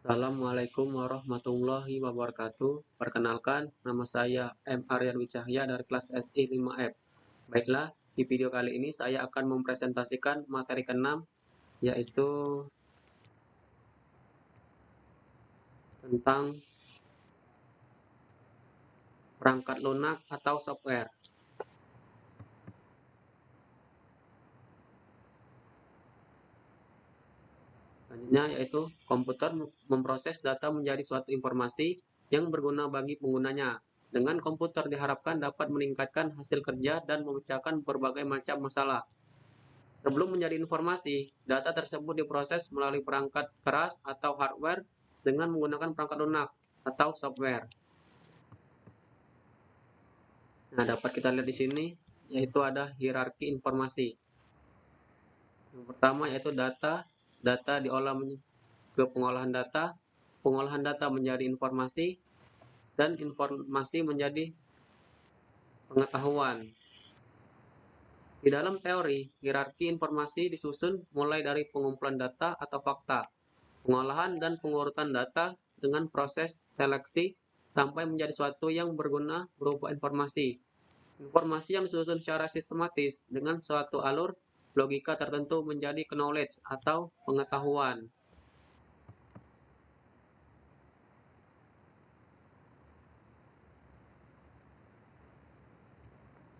Assalamualaikum warahmatullahi wabarakatuh. Perkenalkan, nama saya M. Aryan Wicahya dari kelas SI 5F. Baiklah, di video kali ini saya akan mempresentasikan materi ke-6, yaitu tentang perangkat lunak atau software. Selanjutnya yaitu komputer memproses data menjadi suatu informasi yang berguna bagi penggunanya. Dengan komputer diharapkan dapat meningkatkan hasil kerja dan memecahkan berbagai macam masalah. Sebelum menjadi informasi, data tersebut diproses melalui perangkat keras atau hardware dengan menggunakan perangkat lunak atau software. Nah, dapat kita lihat di sini, yaitu ada hierarki informasi. Yang pertama yaitu data. Data diolah ke pengolahan data menjadi informasi, dan informasi menjadi pengetahuan. Di dalam teori, hierarki informasi disusun mulai dari pengumpulan data atau fakta, pengolahan dan pengurutan data dengan proses seleksi sampai menjadi suatu yang berguna berupa informasi. Informasi yang disusun secara sistematis dengan suatu alur logika tertentu menjadi knowledge atau pengetahuan.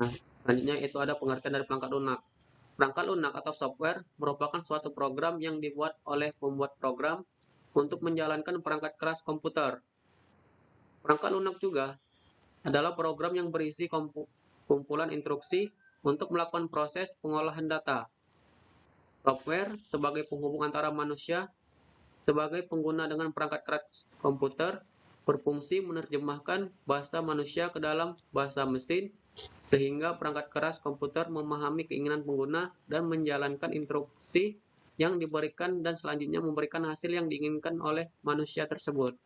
Nah, selanjutnya itu ada pengertian dari perangkat lunak. Perangkat lunak atau software merupakan suatu program yang dibuat oleh pembuat program untuk menjalankan perangkat keras komputer. Perangkat lunak juga adalah program yang berisi kumpulan instruksi untuk melakukan proses pengolahan data. Software sebagai penghubung antara manusia sebagai pengguna dengan perangkat keras komputer berfungsi menerjemahkan bahasa manusia ke dalam bahasa mesin sehingga perangkat keras komputer memahami keinginan pengguna dan menjalankan instruksi yang diberikan dan selanjutnya memberikan hasil yang diinginkan oleh manusia tersebut.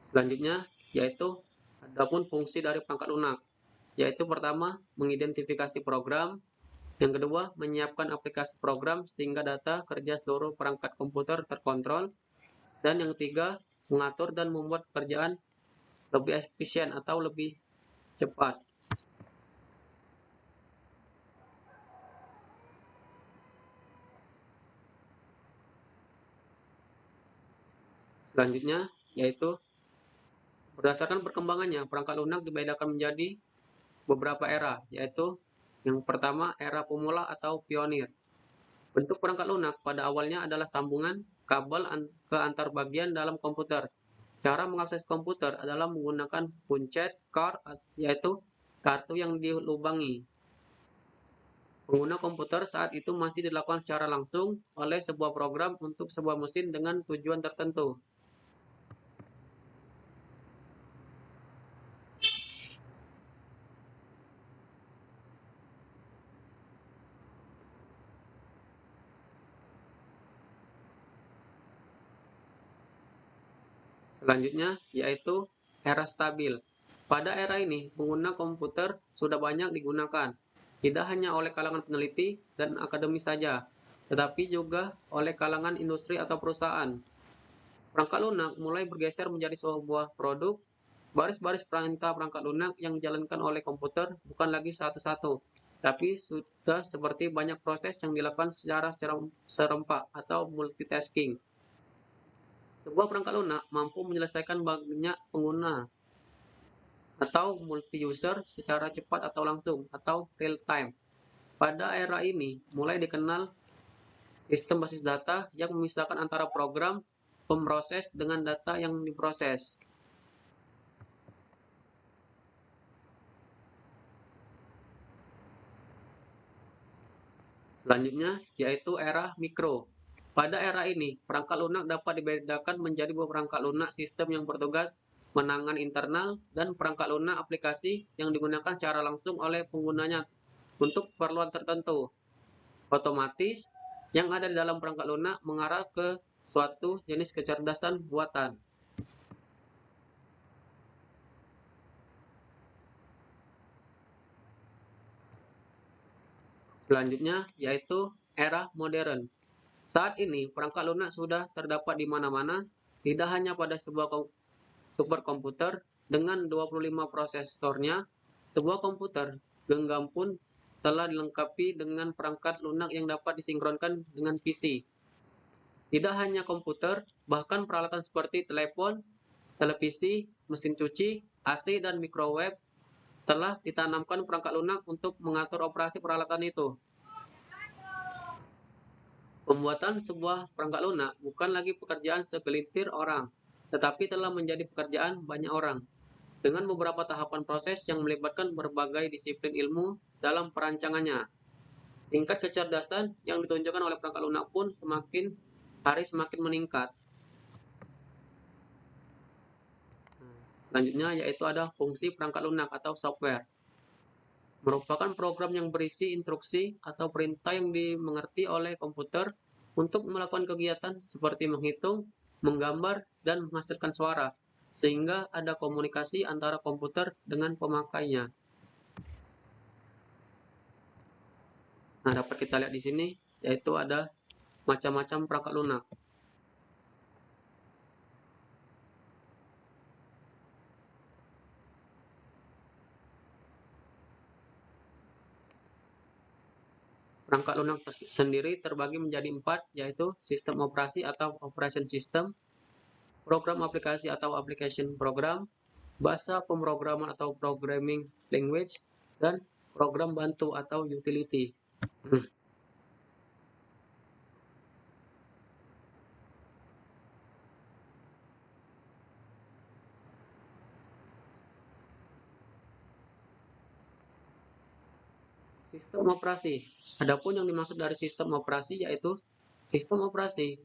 Selanjutnya, yaitu adapun fungsi dari perangkat lunak, yaitu pertama, mengidentifikasi program, yang kedua, menyiapkan aplikasi program sehingga data kerja seluruh perangkat komputer terkontrol, dan yang ketiga, mengatur dan membuat pekerjaan lebih efisien atau lebih cepat. Selanjutnya, yaitu berdasarkan perkembangannya, perangkat lunak dibedakan menjadi beberapa era, yaitu yang pertama era pemula atau pionir. Bentuk perangkat lunak pada awalnya adalah sambungan kabel ke antar bagian dalam komputer. Cara mengakses komputer adalah menggunakan punchet card, yaitu kartu yang dilubangi. Pengguna komputer saat itu masih dilakukan secara langsung oleh sebuah program untuk sebuah mesin dengan tujuan tertentu. Selanjutnya, yaitu era stabil. Pada era ini, pengguna komputer sudah banyak digunakan, tidak hanya oleh kalangan peneliti dan akademis saja, tetapi juga oleh kalangan industri atau perusahaan. Perangkat lunak mulai bergeser menjadi sebuah produk. Baris-baris perintah perangkat lunak yang dijalankan oleh komputer bukan lagi satu-satu, tapi sudah seperti banyak proses yang dilakukan secara serempak atau multitasking. Sebuah perangkat lunak mampu menyelesaikan banyak pengguna atau multi-user secara cepat atau langsung atau real-time. Pada era ini, mulai dikenal sistem basis data yang memisahkan antara program pemroses dengan data yang diproses. Selanjutnya, yaitu era mikro. Pada era ini, perangkat lunak dapat dibedakan menjadi beberapa perangkat lunak sistem yang bertugas menangani internal dan perangkat lunak aplikasi yang digunakan secara langsung oleh penggunanya untuk keperluan tertentu. Otomatis, yang ada di dalam perangkat lunak mengarah ke suatu jenis kecerdasan buatan. Selanjutnya yaitu era modern. Saat ini perangkat lunak sudah terdapat di mana-mana, tidak hanya pada sebuah superkomputer dengan 25 prosesornya. Sebuah komputer genggam pun telah dilengkapi dengan perangkat lunak yang dapat disinkronkan dengan PC. Tidak hanya komputer, bahkan peralatan seperti telepon, televisi, mesin cuci, AC, dan microwave telah ditanamkan perangkat lunak untuk mengatur operasi peralatan itu. Pembuatan sebuah perangkat lunak bukan lagi pekerjaan segelintir orang, tetapi telah menjadi pekerjaan banyak orang, dengan beberapa tahapan proses yang melibatkan berbagai disiplin ilmu dalam perancangannya. Tingkat kecerdasan yang ditunjukkan oleh perangkat lunak pun semakin hari semakin meningkat. Selanjutnya yaitu ada fungsi perangkat lunak atau software. Merupakan program yang berisi instruksi atau perintah yang dimengerti oleh komputer untuk melakukan kegiatan seperti menghitung, menggambar, dan menghasilkan suara, sehingga ada komunikasi antara komputer dengan pemakainya. Nah, dapat kita lihat di sini, yaitu ada macam-macam perangkat lunak. Perangkat lunak sendiri terbagi menjadi 4, yaitu sistem operasi atau operation system, program aplikasi atau application program, bahasa pemrograman atau programming language, dan program bantu atau utility. Sistem operasi. Adapun yang dimaksud dari sistem operasi yaitu sistem operasi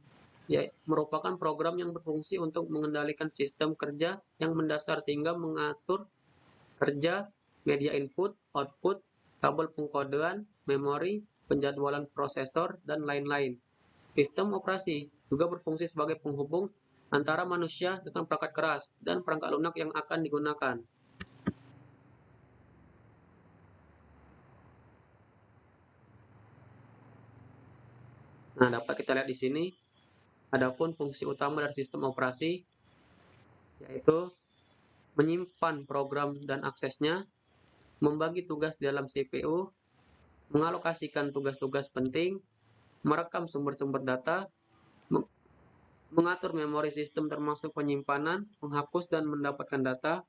merupakan program yang berfungsi untuk mengendalikan sistem kerja yang mendasar sehingga mengatur kerja, media input, output, kabel pengkodean, memori, penjadwalan prosesor, dan lain-lain. Sistem operasi juga berfungsi sebagai penghubung antara manusia dengan perangkat keras dan perangkat lunak yang akan digunakan. Nah, dapat kita lihat di sini, adapun fungsi utama dari sistem operasi yaitu menyimpan program dan aksesnya, membagi tugas di dalam CPU, mengalokasikan tugas-tugas penting, merekam sumber-sumber data, mengatur memori sistem termasuk penyimpanan, menghapus dan mendapatkan data,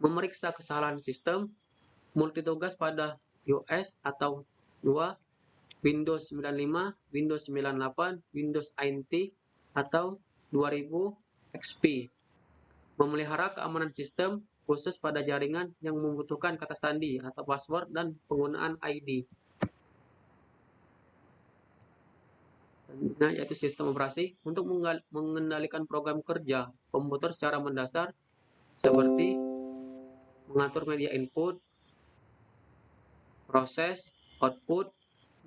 memeriksa kesalahan sistem, multitugas pada OS atau 2, Windows 95, Windows 98, Windows NT, atau 2000 XP. Memelihara keamanan sistem khusus pada jaringan yang membutuhkan kata sandi atau password dan penggunaan ID. Selanjutnya yaitu sistem operasi untuk mengendalikan program kerja komputer secara mendasar seperti mengatur media input, proses, output,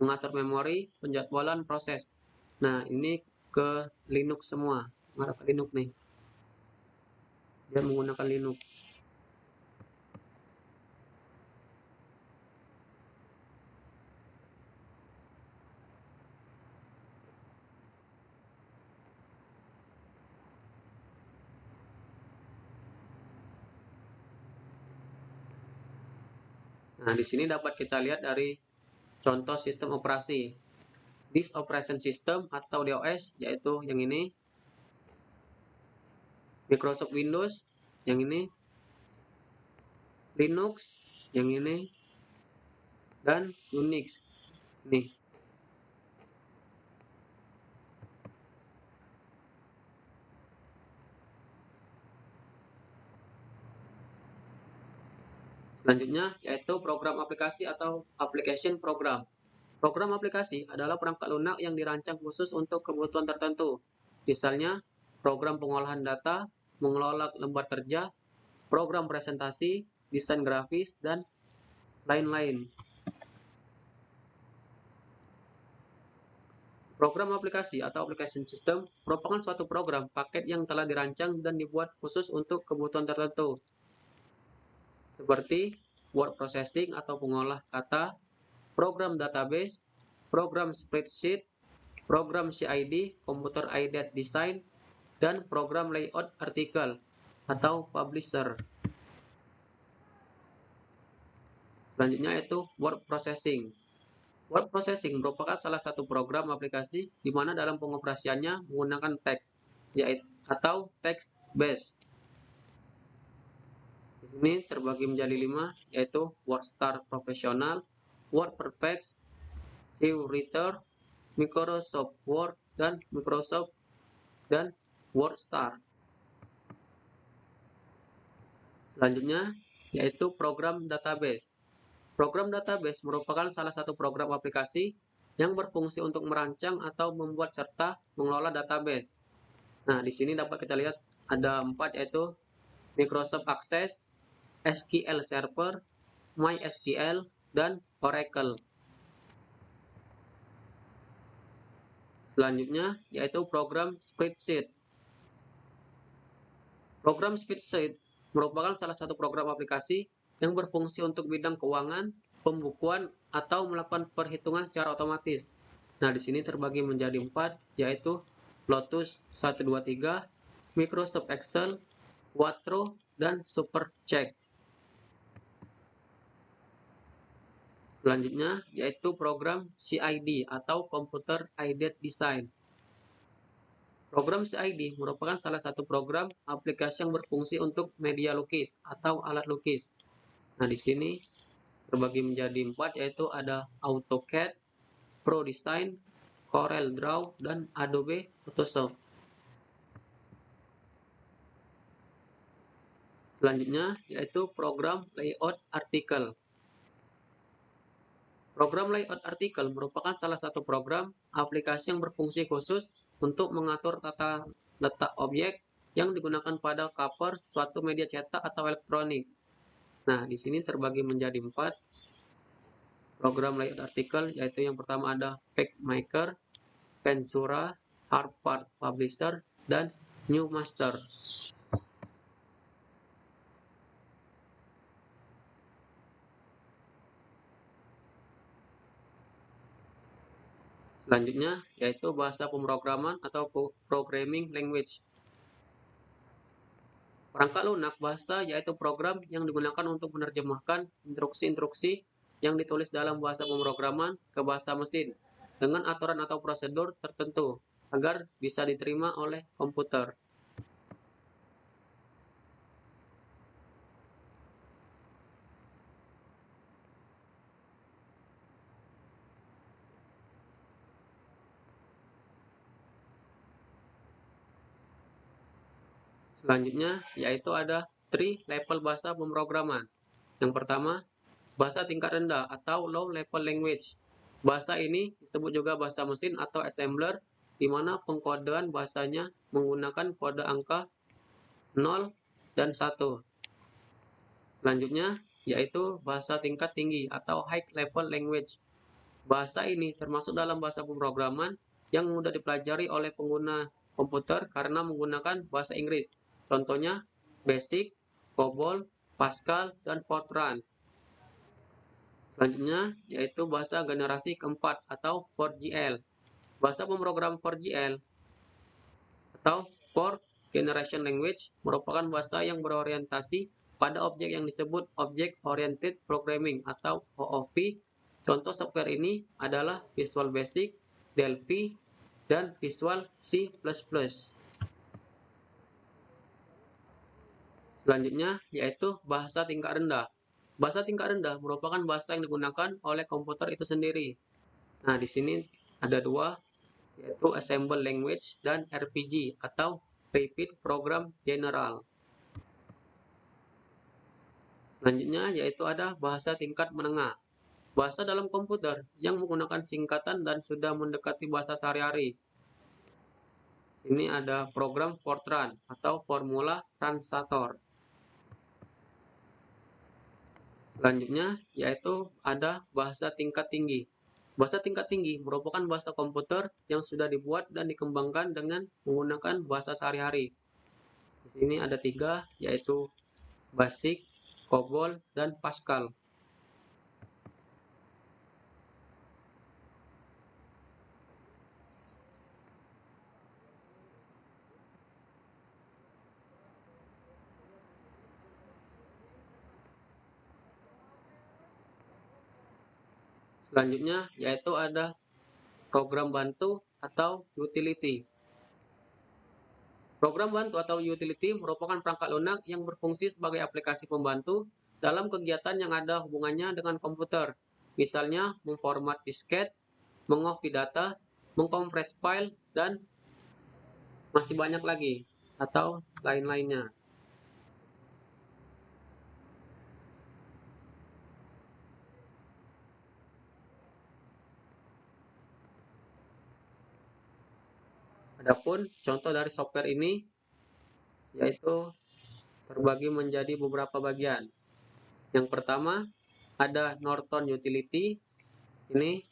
mengatur memori, penjadwalan proses. Nah, ini ke Linux semua, mengarah ke Linux nih. Dia menggunakan Linux. Nah, di sini dapat kita lihat dari contoh sistem operasi. This operation system atau DOS yaitu yang ini, Microsoft Windows yang ini, Linux yang ini, dan Unix nih. Selanjutnya yaitu program aplikasi atau application program. Program aplikasi adalah perangkat lunak yang dirancang khusus untuk kebutuhan tertentu. Misalnya, program pengolahan data, mengelola lembar kerja, program presentasi, desain grafis, dan lain-lain. Program aplikasi atau application system merupakan suatu program paket yang telah dirancang dan dibuat khusus untuk kebutuhan tertentu, seperti word processing atau pengolah kata, program database, program spreadsheet, program CID, Computer Aided Design, dan program layout artikel atau publisher. Selanjutnya yaitu word processing. Word processing merupakan salah satu program aplikasi di mana dalam pengoperasiannya menggunakan teks, yaitu atau text based. Di sini terbagi menjadi 5, yaitu WordStar Professional, WordPerfect, TeamReader, Microsoft Word, dan WordStar. Selanjutnya yaitu program database. Program database merupakan salah satu program aplikasi yang berfungsi untuk merancang atau membuat serta mengelola database. Nah, di sini dapat kita lihat ada 4, yaitu Microsoft Access, SQL Server, MySQL, dan Oracle. Selanjutnya yaitu program spreadsheet. Program spreadsheet merupakan salah satu program aplikasi yang berfungsi untuk bidang keuangan, pembukuan, atau melakukan perhitungan secara otomatis. Nah, di sini terbagi menjadi 4, yaitu Lotus 123, Microsoft Excel, Quadro, dan Supercheck. Selanjutnya yaitu program CID atau Computer Aided Design. Program CID merupakan salah satu program aplikasi yang berfungsi untuk media lukis atau alat lukis. Nah, di sini terbagi menjadi 4, yaitu ada AutoCAD, ProDesign, CorelDRAW, dan Adobe Photoshop. Selanjutnya yaitu program layout artikel. Program layout artikel merupakan salah satu program aplikasi yang berfungsi khusus untuk mengatur tata letak objek yang digunakan pada cover suatu media cetak atau elektronik. Nah, di sini terbagi menjadi 4 program layout artikel, yaitu yang pertama ada PageMaker, Ventura, Harvard Publisher, dan Newmaster. Selanjutnya yaitu bahasa pemrograman atau programming language. Perangkat lunak bahasa yaitu program yang digunakan untuk menerjemahkan instruksi-instruksi yang ditulis dalam bahasa pemrograman ke bahasa mesin dengan aturan atau prosedur tertentu agar bisa diterima oleh komputer. Selanjutnya yaitu ada 3 level bahasa pemrograman. Yang pertama, bahasa tingkat rendah atau low level language. Bahasa ini disebut juga bahasa mesin atau assembler, di mana pengkodean bahasanya menggunakan kode angka 0 dan 1. Selanjutnya yaitu bahasa tingkat tinggi atau high level language. Bahasa ini termasuk dalam bahasa pemrograman yang mudah dipelajari oleh pengguna komputer karena menggunakan bahasa Inggris. Contohnya Basic, COBOL, Pascal, dan Fortran. Selanjutnya yaitu bahasa generasi keempat atau 4GL. Bahasa pemrogram 4GL atau Fourth Generation Language merupakan bahasa yang berorientasi pada objek yang disebut Object Oriented Programming atau OOP. Contoh software ini adalah Visual Basic, Delphi, dan Visual C++. Selanjutnya yaitu bahasa tingkat rendah. Bahasa tingkat rendah merupakan bahasa yang digunakan oleh komputer itu sendiri. Nah, di sini ada 2, yaitu Assemble Language dan RPG atau Rapid Program General. Selanjutnya yaitu ada bahasa tingkat menengah. Bahasa dalam komputer yang menggunakan singkatan dan sudah mendekati bahasa sehari-hari. Ini ada program Fortran atau Formula Translator. Selanjutnya yaitu ada bahasa tingkat tinggi. Bahasa tingkat tinggi merupakan bahasa komputer yang sudah dibuat dan dikembangkan dengan menggunakan bahasa sehari-hari. Di sini ada 3, yaitu Basic, COBOL, dan Pascal. Selanjutnya yaitu ada program bantu atau utility. Program bantu atau utility merupakan perangkat lunak yang berfungsi sebagai aplikasi pembantu dalam kegiatan yang ada hubungannya dengan komputer. Misalnya memformat disket, mengcopy data, mengkompres file, dan masih banyak lagi atau lain-lainnya. Adapun contoh dari software ini yaitu terbagi menjadi beberapa bagian. Yang pertama ada Norton Utility ini.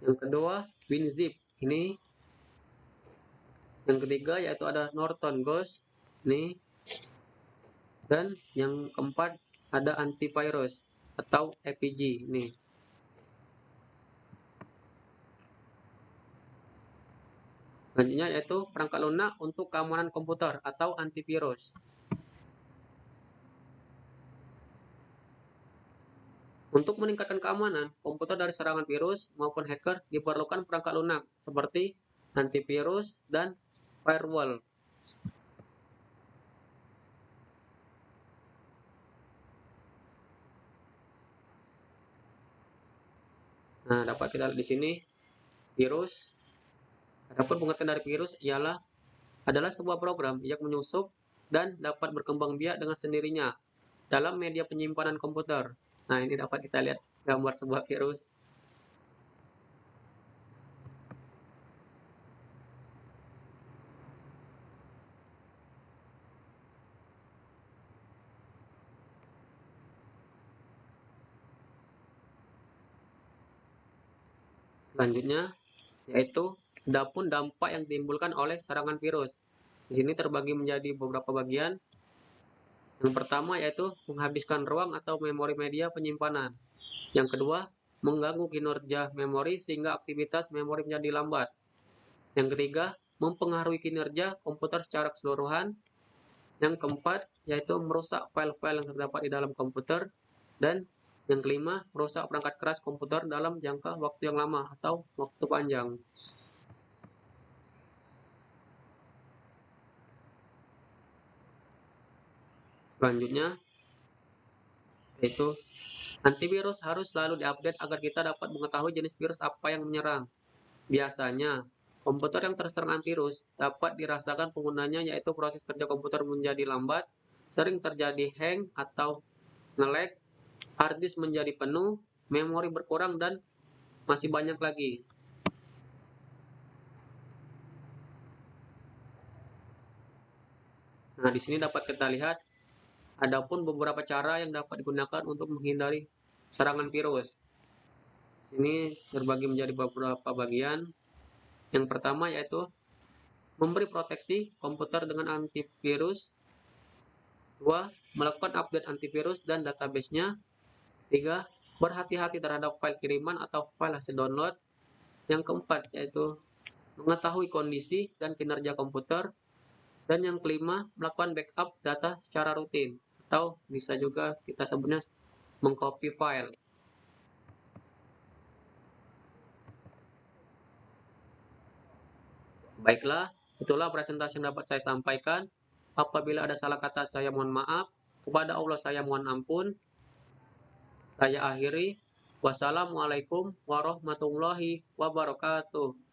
Yang kedua WinZip ini. Yang ketiga yaitu ada Norton Ghost ini. Dan yang keempat ada antivirus atau APG ini. Selanjutnya yaitu perangkat lunak untuk keamanan komputer atau antivirus. Untuk meningkatkan keamanan komputer dari serangan virus maupun hacker diperlukan perangkat lunak seperti antivirus dan firewall. Nah, dapat kita lihat di sini virus. Adapun pengertian dari virus adalah sebuah program yang menyusup dan dapat berkembang biak dengan sendirinya dalam media penyimpanan komputer. Nah, ini dapat kita lihat gambar sebuah virus. Selanjutnya yaitu adapun dampak yang ditimbulkan oleh serangan virus. Di sini terbagi menjadi beberapa bagian. Yang pertama yaitu menghabiskan ruang atau memori media penyimpanan. Yang kedua, mengganggu kinerja memori sehingga aktivitas memori menjadi lambat. Yang ketiga, mempengaruhi kinerja komputer secara keseluruhan. Yang keempat, yaitu merusak file-file yang terdapat di dalam komputer. Dan yang kelima, merusak perangkat keras komputer dalam jangka waktu yang lama atau waktu panjang. Selanjutnya, yaitu antivirus harus selalu diupdate agar kita dapat mengetahui jenis virus apa yang menyerang. Biasanya, komputer yang terserang antivirus dapat dirasakan penggunanya yaitu proses kerja komputer menjadi lambat, sering terjadi hang atau nge-lag, hard disk menjadi penuh, memori berkurang, dan masih banyak lagi. Nah, di sini dapat kita lihat adapun beberapa cara yang dapat digunakan untuk menghindari serangan virus. Sini terbagi menjadi beberapa bagian. Yang pertama yaitu memberi proteksi komputer dengan antivirus. 2. Melakukan update antivirus dan database-nya. 3. Berhati-hati terhadap file kiriman atau file hasil download. Yang keempat yaitu mengetahui kondisi dan kinerja komputer. Dan yang kelima, melakukan backup data secara rutin. Atau bisa juga kita sebutnya mengcopy file. Baiklah, itulah presentasi yang dapat saya sampaikan. Apabila ada salah kata saya mohon maaf. Kepada Allah saya mohon ampun. Saya akhiri. Wassalamualaikum warahmatullahi wabarakatuh.